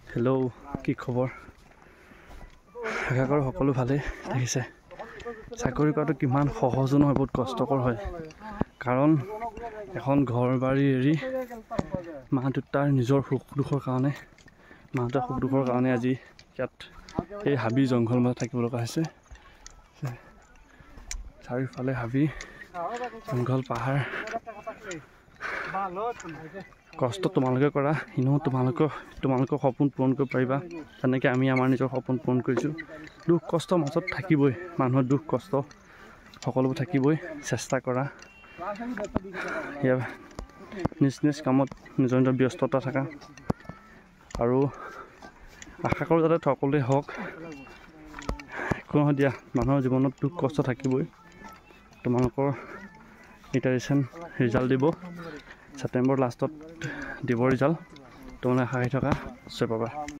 Hello' কি খবৰ? আশা কৰোঁ সকলো ভালেই দেখিছে। চাকৰি কৰাটো কিমান সহজো নহয়, বহুত কষ্টকৰ হয়। কাৰণ এখন ঘৰ বাৰী এৰি মা দেউতাৰ নিজৰ সুখ দুখৰ কাৰণে আজি ইয়াত এই হাবি জংঘল মাজত থাকিব লগা হৈছে। চাৰিওফালে হাবি জংঘল পাহাৰ। কষ্ট তোমালোকে কৰা, এনেও তোমালোকৰ সপোন পূৰণ কৰিব পাৰিবা, যেনেকৈ আমি আমাৰ নিজৰ সপোন পূৰণ কৰিছোঁ। দুখ কষ্টৰ মাজত থাকিবই, মানুহৰ দুখ কষ্ট সকলোবোৰ থাকিবই। চেষ্টা কৰা, নিজ কামত নিজৰ ব্যস্ততা থকা, আৰু আশা কৰোঁ যাতে সকলোৱে হওক। একো নহয় দিয়া, মানুহৰ জীৱনত দুখ কষ্ট থাকিবই। তোমালোকৰ এতিয়া ৰিজাল্ট দিব, ছেপ্টেম্বৰ লাষ্টত দিব ৰিজাল্ট। তোমালোকে আশা কৰি থকা, নিশ্চয় পাবা।